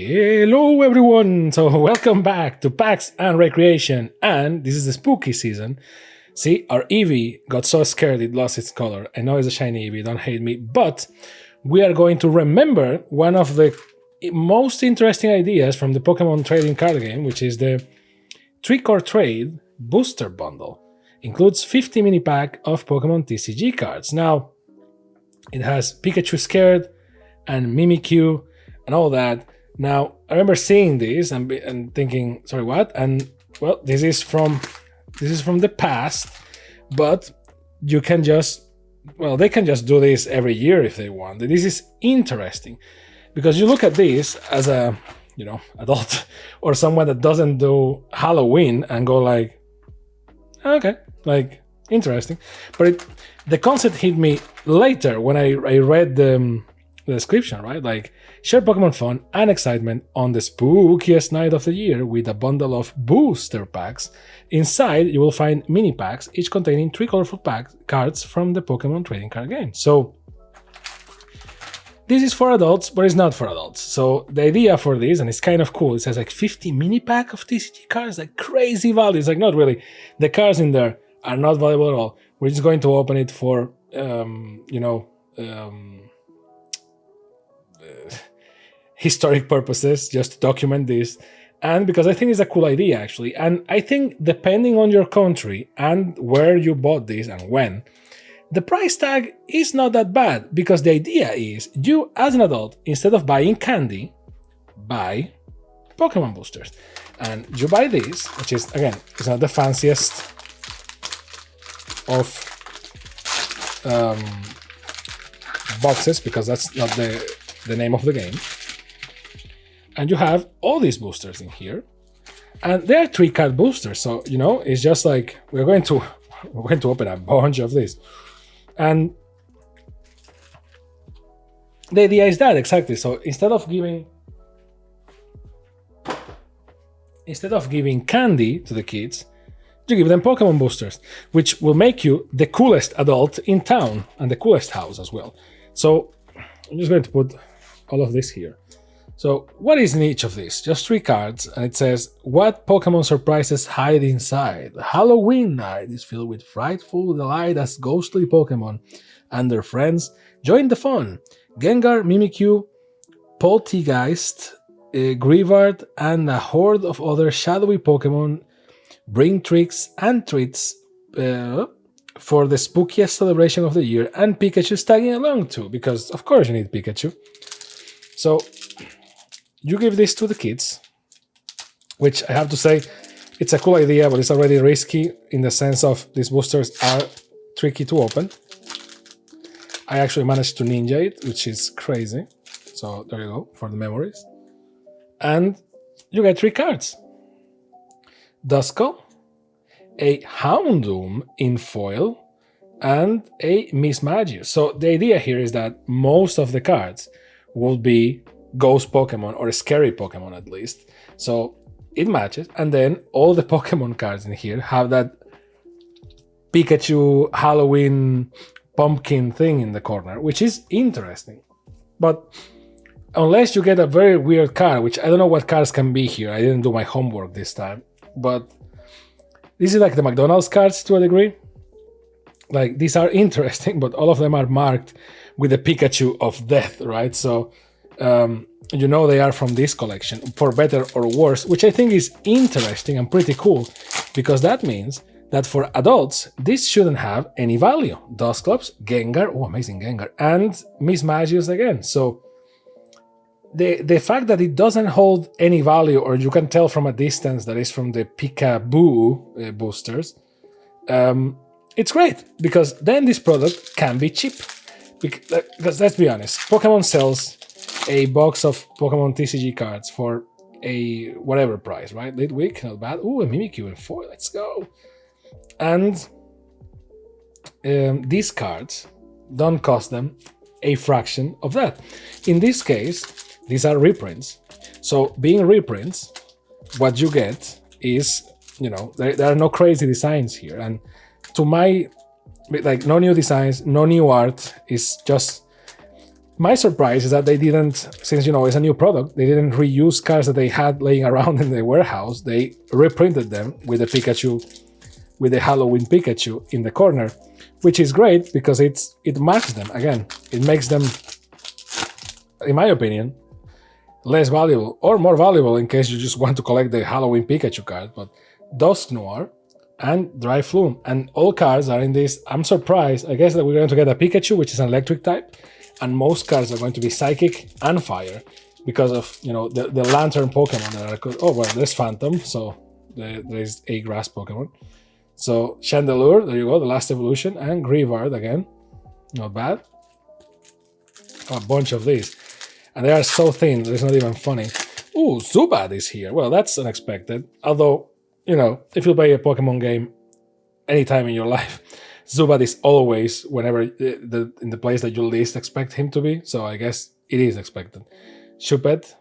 Hello everyone! So welcome back to PAX and Recreation, and this is the spooky season. See, our Eevee got so scared it lost its color. I know it's a shiny Eevee, don't hate me, but we are going to remember one of the most interesting ideas from the Pokemon trading card game, which is the Trick or Trade Booster Bundle. Includes 50 mini pack of Pokemon TCG cards. Now, it has Pikachu Scared and Mimikyu and all that. Now, I remember seeing this and thinking, sorry, what? And well, this is from the past, but you can just, well, they can just do this every year if they want. This is interesting because you look at this as a, adult or someone that doesn't do Halloween and go like, okay, like interesting. But the concept hit me later when I read the description, right? Like, share Pokemon fun and excitement on the spookiest night of the year with a bundle of booster packs. Inside, you will find mini packs, each containing 3 colorful cards from the Pokemon trading card game. So, this is for adults, but it's not for adults. So, the idea for this, and it's kind of cool, it says like 50 mini pack of TCG cards, like crazy value. It's like, not really. The cards in there are not valuable at all. We're just going to open it for, historic purposes, just to document this, and because I think it's a cool idea actually. And I think depending on your country and where you bought this and when, the price tag is not that bad, because the idea is you as an adult, instead of buying candy, buy Pokemon boosters. And you buy this, which is, again, it's not the fanciest of boxes, because that's not the name of the game. And you have all these boosters in here, and they're 3 card boosters. So, it's just like we're going to open a bunch of this. And the idea is that exactly. So instead of giving candy to the kids, you give them Pokemon boosters, which will make you the coolest adult in town and the coolest house as well. So I'm just going to put all of this here. So what is in each of these? Just 3 cards, and it says, what Pokemon surprises hide inside? Halloween night is filled with frightful delight as ghostly Pokemon and their friends join the fun. Gengar, Mimikyu, Polteageist, Grievard, and a horde of other shadowy Pokemon bring tricks and treats for the spookiest celebration of the year, and Pikachu's tagging along too, because of course you need Pikachu. So you give this to the kids, which I have to say, it's a cool idea, but it's already risky in the sense of these boosters are tricky to open. I actually managed to ninja it, which is crazy. So there you go, for the memories. And you get 3 cards. Duskull, a Houndoom in foil, and a Mismagius. So the idea here is that most of the cards will be ghost Pokemon, or scary Pokemon at least. So it matches. And then all the Pokemon cards in here have that Pikachu Halloween pumpkin thing in the corner, which is interesting. But unless you get a very weird card, which I don't know what cards can be here. I didn't do my homework this time. But this is like the McDonald's cards to a degree. Like, these are interesting, but all of them are marked with the Pikachu of death, right? So they are from this collection, for better or worse, which I think is interesting and pretty cool, because that means that for adults, this shouldn't have any value. Dusclops, Gengar, oh, amazing Gengar, and Mismagius again. So the fact that it doesn't hold any value, or you can tell from a distance that it's from the Pikaboo boosters, it's great, because then this product can be cheap. Because let's be honest, Pokemon sells a box of Pokemon TCG cards for a whatever price, right? Litwick, not bad. Ooh, a Mimikyu in foil, let's go. And these cards don't cost them a fraction of that. In this case, these are reprints. So being reprints, what you get is, there are no crazy designs here. And to my, no new designs, no new art, is just My surprise is that they didn't, since it's a new product, they didn't reuse cards that they had laying around in the warehouse. They reprinted them with the Pikachu, with the Halloween Pikachu in the corner, which is great because it marks them again. It makes them, in my opinion, less valuable or more valuable in case you just want to collect the Halloween Pikachu card. But Dusk Noir and Dry Flume and all cards are in this. I'm surprised. I guess that we're going to get a Pikachu, which is an electric type, and most cards are going to be Psychic and Fire because of the Lantern Pokemon that are. Oh well, there's Phantom, so there's a Grass Pokemon. So Chandelure, there you go, the last evolution, and Grievard again, not bad. A bunch of these, and they are so thin, it's not even funny. Ooh, Zubat is here. Well, that's unexpected. Although, if you play a Pokemon game anytime in your life, Zubat is always whenever in the place that you least expect him to be. So I guess it is expected. Choupette,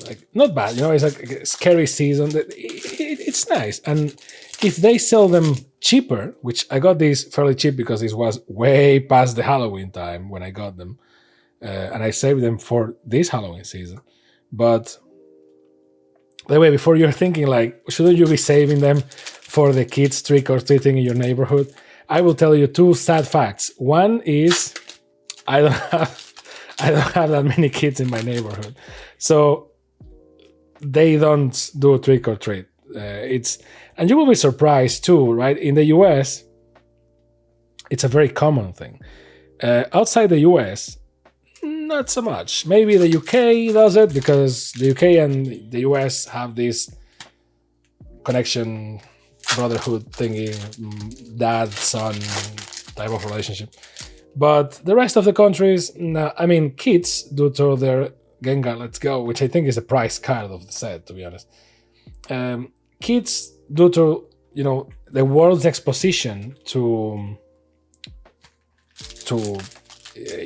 like not bad, it's like a scary season. It's nice, and if they sell them cheaper, which I got these fairly cheap because this was way past the Halloween time when I got them, and I saved them for this Halloween season. But the way, before you're thinking like, shouldn't you be saving them for the kids trick or treating in your neighborhood? I will tell you two sad facts. One is I don't have that many kids in my neighborhood, so they don't do trick or treat. And you will be surprised too, right? In the US, it's a very common thing. Outside the US, not so much. Maybe the UK does it because the UK and the US have this connection, brotherhood thingy, dad son type of relationship. But the rest of the countries, no. I mean, kids do throw their Gengar Let's Go, which I think is the price card of the set, to be honest. Kids, due to the world's exposition to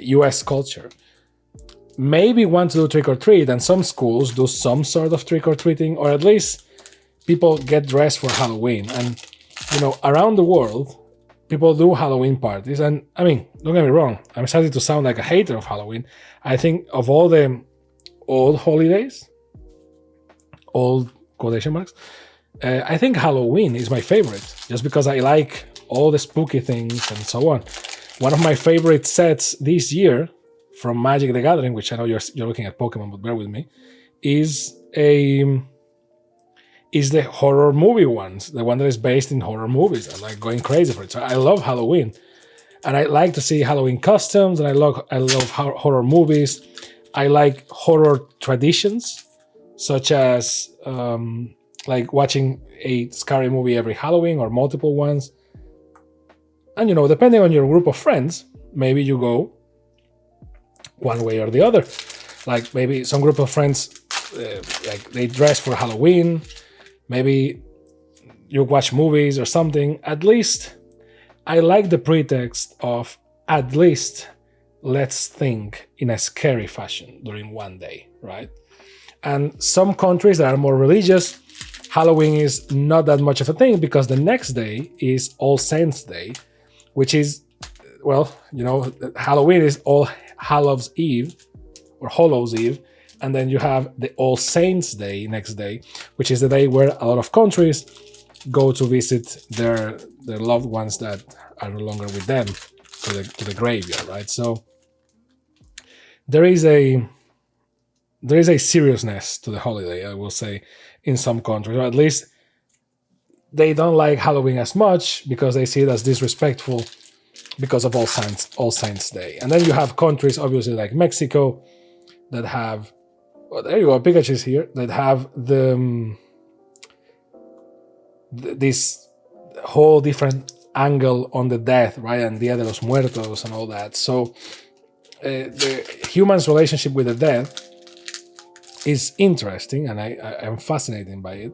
US culture, maybe want to do trick or treat, and some schools do some sort of trick or treating, or at least people get dressed for Halloween. And around the world, people do Halloween parties. And I mean, don't get me wrong, I'm starting to sound like a hater of Halloween. I think of all the old holidays, old quotation marks, I think Halloween is my favorite, just because I like all the spooky things and so on. One of my favorite sets this year from Magic the Gathering, which I know you're looking at Pokemon, but bear with me, is the horror movie ones, the one that is based in horror movies. I'm like going crazy for it. So I love Halloween, and I like to see Halloween costumes, and I love horror movies. I like horror traditions, such as like watching a scary movie every Halloween or multiple ones. And depending on your group of friends, maybe you go one way or the other. Like maybe some group of friends, like they dress for Halloween. Maybe you watch movies or something. At least I like the pretext of at least let's think in a scary fashion during one day, right? And some countries that are more religious, Halloween is not that much of a thing because the next day is All Saints Day, which is, well, Halloween is All Hallows Eve or Hallows Eve, and then you have the All Saints Day next day, which is the day where a lot of countries go to visit their loved ones that are no longer with them to the graveyard, right? So there is a seriousness to the holiday, I will say, in some countries, or at least they don't like Halloween as much because they see it as disrespectful because of All Saints Day. And then you have countries, obviously, like Mexico, that have, well, there you go, Pikachu's here, that have this whole different angle on the death, right? And Dia de los Muertos and all that. So the human's relationship with the dead is interesting, and I'm fascinated by it.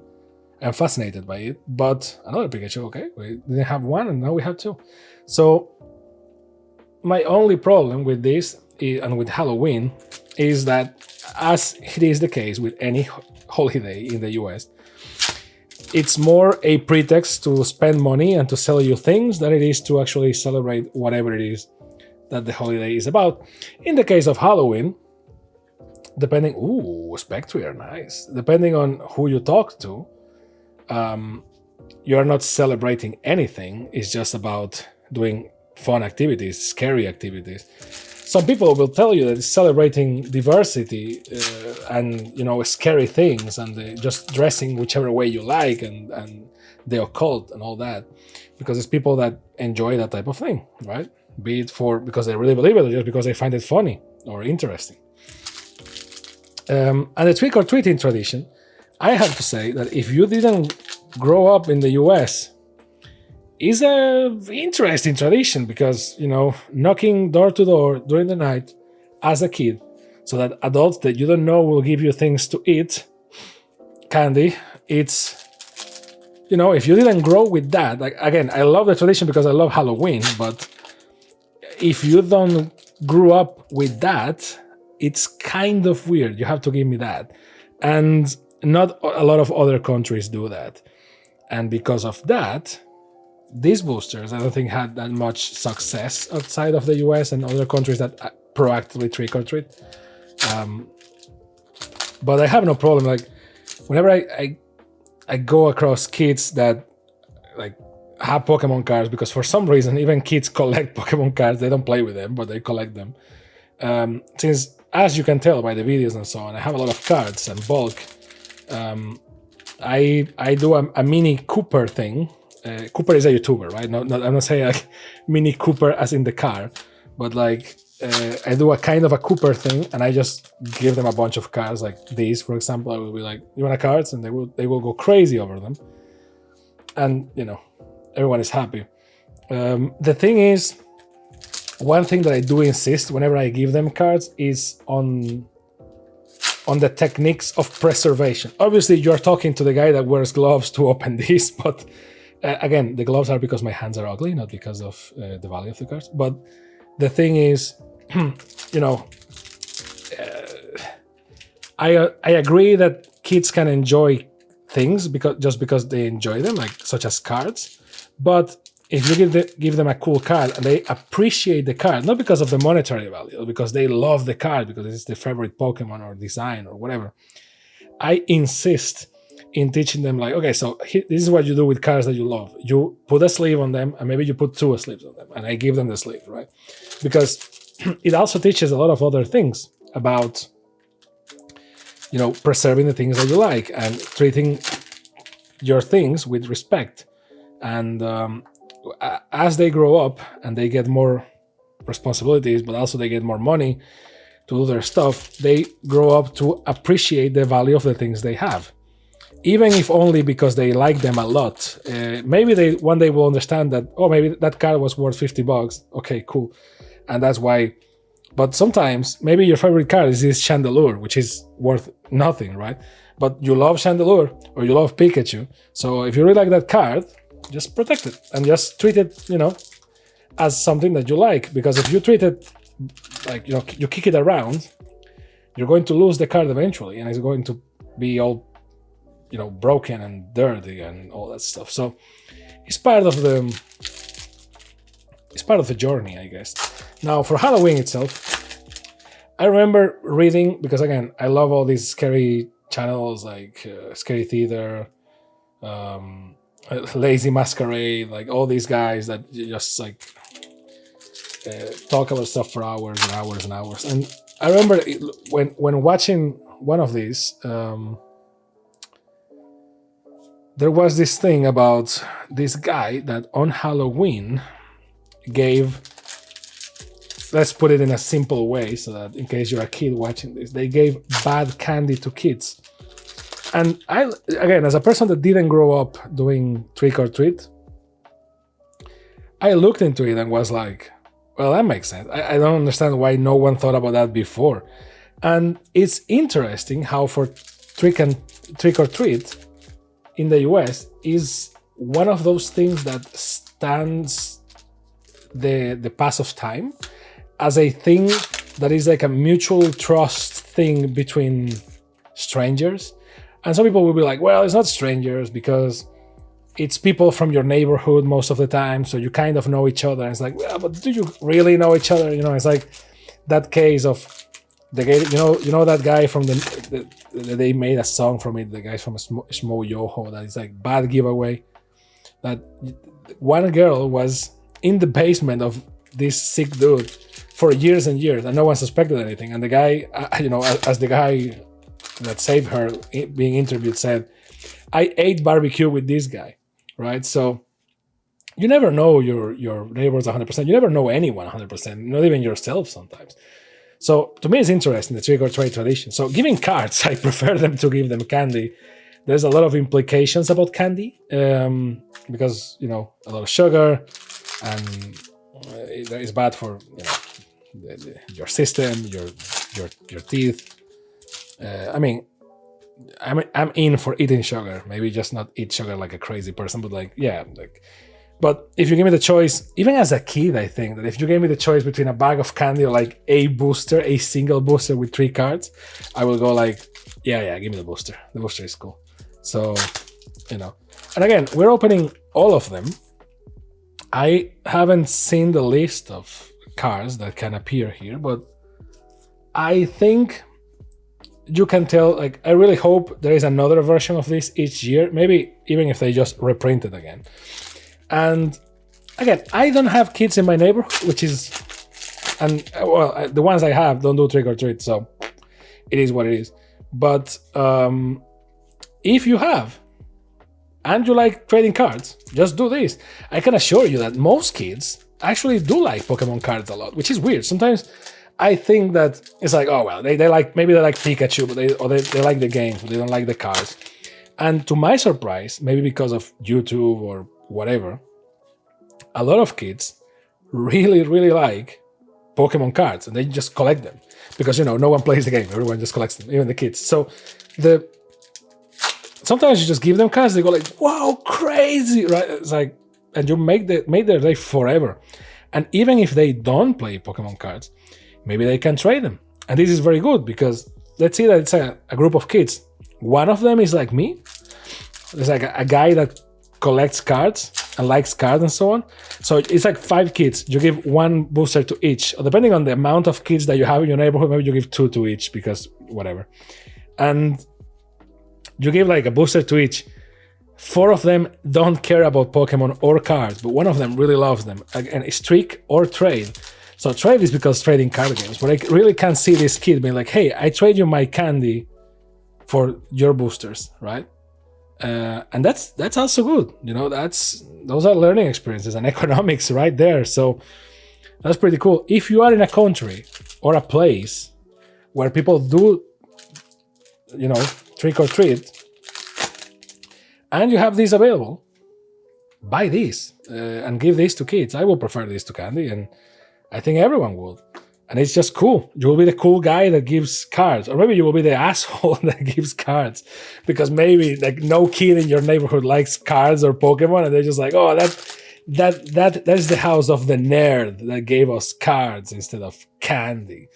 But another Pikachu, okay, we didn't have one, and now we have two. So my only problem with this and with Halloween is that, as it is the case with any holiday in the US, it's more a pretext to spend money and to sell you things than it is to actually celebrate whatever it is that the holiday is about. In the case of Halloween, depending, Spectre, nice. Depending on who you talk to, you're not celebrating anything. It's just about doing fun activities, scary activities. Some people will tell you that it's celebrating diversity and scary things, and just dressing whichever way you like, and the occult and all that, because it's people that enjoy that type of thing, right? Be it because they really believe it, or just because they find it funny or interesting. And the trick-or-treating tradition, I have to say that if you didn't grow up in the US, is a interesting tradition, because knocking door to door during the night as a kid, so that adults that you don't know will give you things to eat, candy. It's if you didn't grow with that, like, again, I love the tradition because I love Halloween, but if you don't grow up with that, it's kind of weird. You have to give me that. And not a lot of other countries do that. And because of that, these boosters, I don't think, had that much success outside of the US and other countries that proactively trick or treat. But I have no problem. Like, whenever I go across kids that like have Pokemon cards, because for some reason even kids collect Pokemon cards. They don't play with them, but they collect them. Since, as you can tell by the videos and so on, I have a lot of cards and bulk. I do a Mini Cooper thing. Cooper is a YouTuber, right? I'm not saying like Mini Cooper as in the car, but like I do a kind of a Cooper thing, and I just give them a bunch of cards like these, for example. I will be like, "You want a cards?" And they will go crazy over them, and everyone is happy. The thing is, one thing that I do insist whenever I give them cards is on the techniques of preservation. Obviously, you're talking to the guy that wears gloves to open this, but again, the gloves are because my hands are ugly, not because of the value of the cards. But the thing is, I agree that kids can enjoy things because they enjoy them, like such as cards. But if you give them a cool card and they appreciate the card, not because of the monetary value, because they love the card because it's their favorite Pokemon or design or whatever, I insist in teaching them, like, okay, so this is what you do with cards that you love. You put a sleeve on them, and maybe you put 2 sleeves on them, and I give them the sleeve, right? Because it also teaches a lot of other things about, preserving the things that you like and treating your things with respect. And as they grow up and they get more responsibilities, but also they get more money to do their stuff, they grow up to appreciate the value of the things they have. Even if only because they like them a lot. Maybe they one day will understand that, maybe that card was worth $50. Okay, cool. And that's why. But sometimes, maybe your favorite card is this Chandelure, which is worth nothing, right? But you love Chandelure, or you love Pikachu. So if you really like that card, just protect it and just treat it, as something that you like. Because if you treat it like, you kick it around, you're going to lose the card eventually, and it's going to be all broken and dirty and all that stuff. So it's part of the journey, I guess. Now, for Halloween itself, I remember reading, because again, I love all these scary channels like Scary Theater, Lazy Masquerade, like all these guys that just like talk about stuff for hours and hours and hours. And I remember when watching one of these, there was this thing about this guy that on Halloween gave, let's put it in a simple way so that in case you're a kid watching this, they gave bad candy to kids. And I, again, as a person that didn't grow up doing trick or treat, I looked into it and was like, well, that makes sense. I don't understand why no one thought about that before. And it's interesting how for trick or treat in the US is one of those things that stands the pass of time as a thing that is like a mutual trust thing between strangers. And some people will be like, well, it's not strangers because it's people from your neighborhood most of the time, so you kind of know each other. And it's like, well, but do you really know each other? It's like that case of the guy, that guy from they made a song from it, the guys from Smo Yoho, that is like bad giveaway. That one girl was in the basement of this sick dude for years and years, and no one suspected anything. And the guy, as the guy that saved her being interviewed said, I ate barbecue with this guy, right? So you never know your neighbors 100%. You never know anyone 100%, not even yourself sometimes. So to me, it's interesting, the trick or treat tradition. So giving cards, I prefer them to give them candy. There's a lot of implications about candy because, a lot of sugar, and it's bad for, your system, your teeth. I'm in for eating sugar. Maybe just not eat sugar like a crazy person, but but if you give me the choice, even as a kid, I think that if you gave me the choice between a bag of candy or like a single booster with 3 cards, I will go like, yeah, give me the booster. The booster is cool. So, and again, we're opening all of them. I haven't seen the list of cards that can appear here, but I think you can tell, like, I really hope there is another version of this each year, maybe even if they just reprint it again. And again, I don't have kids in my neighborhood, the ones I have don't do trick or treat, so it is what it is. But if you have, and you like trading cards, just do this. I can assure you that most kids actually do like Pokemon cards a lot, which is weird. Sometimes I think that it's like, oh well, they like Pikachu, but they like the game, but they don't like the cards. And to my surprise, maybe because of YouTube or whatever, a lot of kids really, really like Pokemon cards, and they just collect them because no one plays the game, everyone just collects them, even the kids. So sometimes you just give them cards, they go like, wow, crazy, right? It's like, and you make their day forever. And even if they don't play Pokemon cards, maybe they can trade them. And this is very good because let's say that it's a group of kids. One of them is like me. There's like a guy that collects cards and likes cards and so on. So it's like 5 kids. You give 1 booster to each. Or depending on the amount of kids that you have in your neighborhood, maybe you give 2 to each because whatever. And you give like a booster to each. 4 of them don't care about Pokemon or cards, but one of them really loves them. Again, it's trick or trade. So trade is because trading card games, but I really can't see this kid being like, hey, I trade you my candy for your boosters, right? And that's also good. Those are learning experiences and economics right there. So that's pretty cool. If you are in a country or a place where people do, trick or treat, and you have these available, buy these and give these to kids. I will prefer this to candy, and I think everyone will. And it's just cool. You will be the cool guy that gives cards, or maybe you will be the asshole that gives cards, because maybe like no kid in your neighborhood likes cards or Pokemon, and they're just like, oh, that is the house of the nerd that gave us cards instead of candy.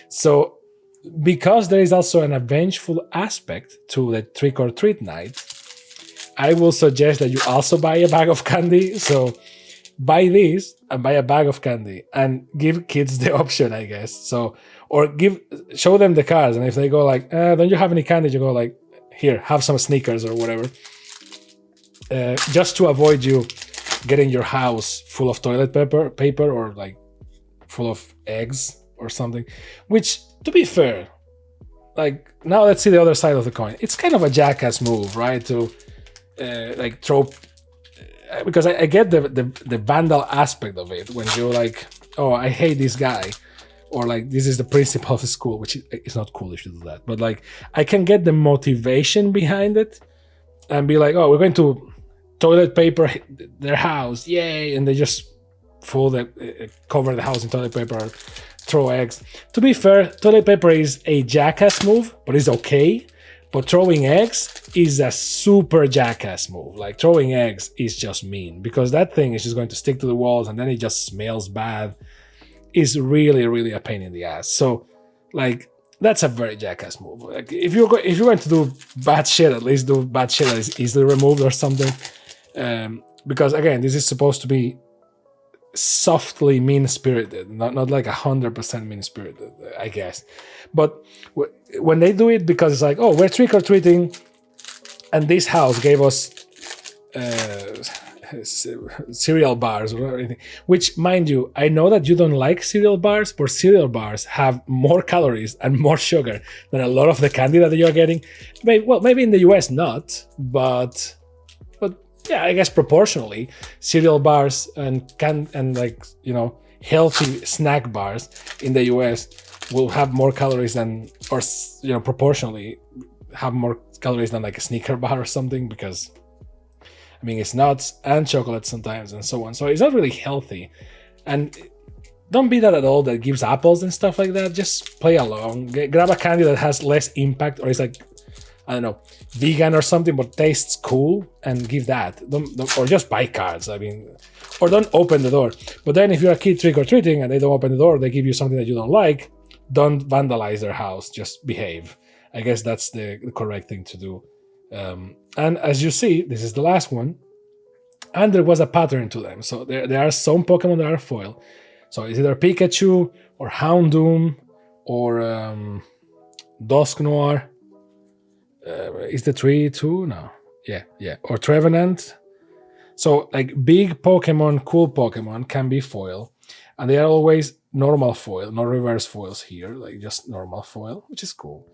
So because there is also an vengeful aspect to the trick or treat night, I will suggest that you also buy a bag of candy. So buy this and buy a bag of candy and give kids the option, I guess. So, or show them the cards, and if they go like, don't you have any candy? You go like, here, have some Snickers or whatever. Just to avoid you getting your house full of toilet paper or like full of eggs or something. Which, to be fair, like now let's see the other side of the coin. It's kind of a jackass move, right? To like throw. Because I get the vandal aspect of it when you're like, oh, I hate this guy, or like this is the principal of the school, which is not cool if you do that. But like I can get the motivation behind it and be like, oh, we're going to toilet paper their house, yay! And they just cover the house in toilet paper, throw eggs. To be fair, toilet paper is a jackass move, but it's okay. But throwing eggs is a super jackass move. Like throwing eggs is just mean, because that thing is just going to stick to the walls and then it just smells bad. It's really, really a pain in the ass. So like that's a very jackass move. Like if you're going to do bad shit, at least do bad shit that is easily removed or something. Because again, this is supposed to be softly mean-spirited, not like 100% mean-spirited, I guess. But when they do it, because it's like, oh, we're trick-or-treating, and this house gave us cereal bars or anything, which, mind you, I know that you don't like cereal bars, but cereal bars have more calories and more sugar than a lot of the candy that you're getting. Maybe in the US not, but yeah, I guess proportionally, cereal bars and like, healthy snack bars in the US will have more calories than, or proportionally have more calories than like a Snicker bar or something, because I mean, it's nuts and chocolate sometimes and so on. So it's not really healthy. And don't be that at all that gives apples and stuff like that. Just play along. Grab a candy that has less impact, or is like, I don't know, vegan or something, but tastes cool, and give that. Don't, or just buy cards. I mean, or don't open the door. But then if you're a kid trick-or-treating and they don't open the door, they give you something that you don't like, don't vandalize their house. Just behave. I guess that's the correct thing to do. And as you see, this is the last one, and there was a pattern to them. So there are some Pokemon that are foil. So it's either Pikachu or Houndoom or Dusknoir. Is the tree too? No. Yeah. Or Trevenant. So like big Pokemon, cool Pokemon can be foil, and they are always normal foil, no reverse foils here, like just normal foil, which is cool.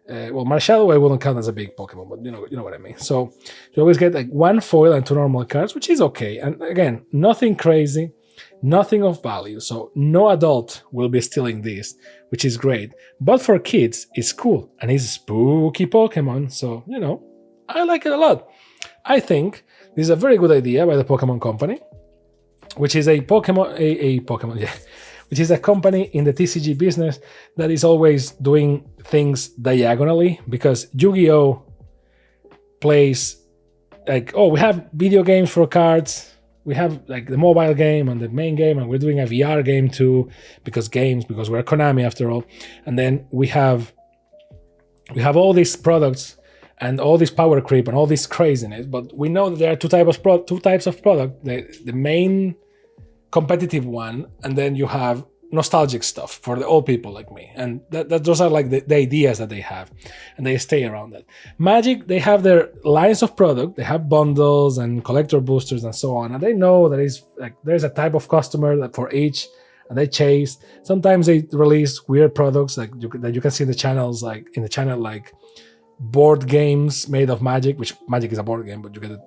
Marshallow I wouldn't count as a big Pokemon, but you know what I mean. So you always get like one foil and two normal cards, which is okay. And again, nothing crazy, nothing of value. So no adult will be stealing this, which is great. But for kids, it's cool, and it's spooky Pokemon. So, I like it a lot. I think this is a very good idea by the Pokemon Company, which is a which is a company in the TCG business that is always doing things diagonally, because Yu-Gi-Oh! Plays like, oh, we have video games for cards, we have like the mobile game and the main game, and we're doing a VR game too, because we're Konami after all. And then we have all these products and all this power creep and all this craziness, but we know that there are two types of product, the main competitive one, and then you have nostalgic stuff for the old people like me, and those are like the ideas that they have, and they stay around that. Magic, they have their lines of product, they have bundles and collector boosters and so on, and they know that is like there's a type of customer that for each, and they chase. Sometimes they release weird products like that you can see in the channels, like in the channel, like board games made of Magic, which Magic is a board game, but you get it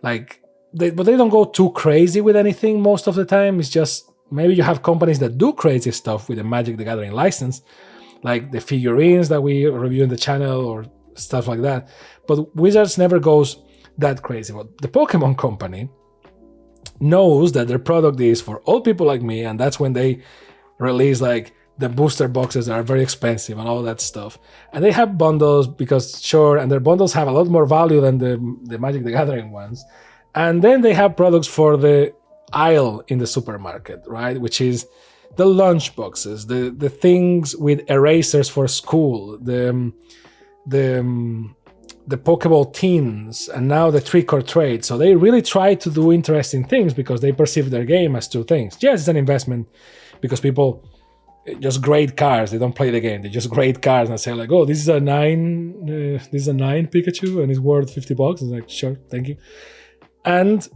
like. But they don't go too crazy with anything most of the time. It's just maybe you have companies that do crazy stuff with the Magic the Gathering license, like the figurines that we review in the channel or stuff like that. But Wizards never goes that crazy. But the Pokemon Company knows that their product is for old people like me, and that's when they release like the booster boxes that are very expensive and all that stuff. And they have bundles because and their bundles have a lot more value than the Magic the Gathering ones. And then they have products for the aisle in the supermarket, right? Which is the lunch boxes, the things with erasers for school, the Pokeball tins, and now the trick or trade. So they really try to do interesting things because they perceive their game as two things. Yes, it's an investment because people just grade cards. They don't play the game. They just grade cards and say like, "Oh, this is a 9 Pikachu and it's worth $50." It's like, sure, thank you. And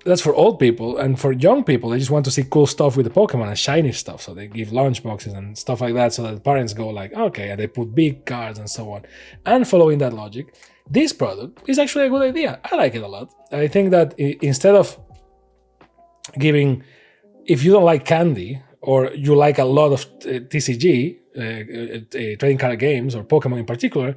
that's for old people, and for young people, they just want to see cool stuff with the Pokemon and shiny stuff. So they give lunch boxes and stuff like that, so that the parents go like, okay, and they put big cards and so on. And following that logic, this product is actually a good idea. I like it a lot. I think that instead of giving, if you don't like candy or you like a lot of TCG, trading card games or Pokemon in particular,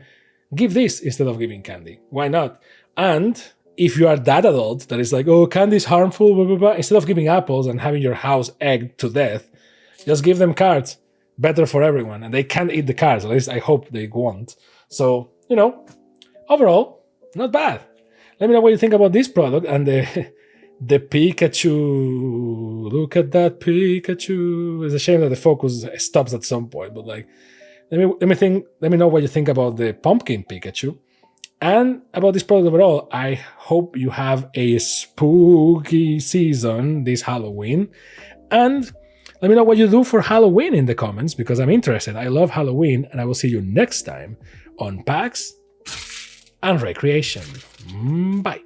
give this instead of giving candy. Why not? And if you are that adult that is like, oh, candy is harmful, blah, blah, blah, instead of giving apples and having your house egged to death, just give them cards. Better for everyone. And they can't eat the cards. At least I hope they won't. So, overall, not bad. Let me know what you think about this product and the Pikachu. Look at that Pikachu. It's a shame that the focus stops at some point, but like, let me know what you think about the pumpkin Pikachu. And about this product overall, I hope you have a spooky season this Halloween. And let me know what you do for Halloween in the comments, because I'm interested. I love Halloween, and I will see you next time on PAX and Recreation. Bye.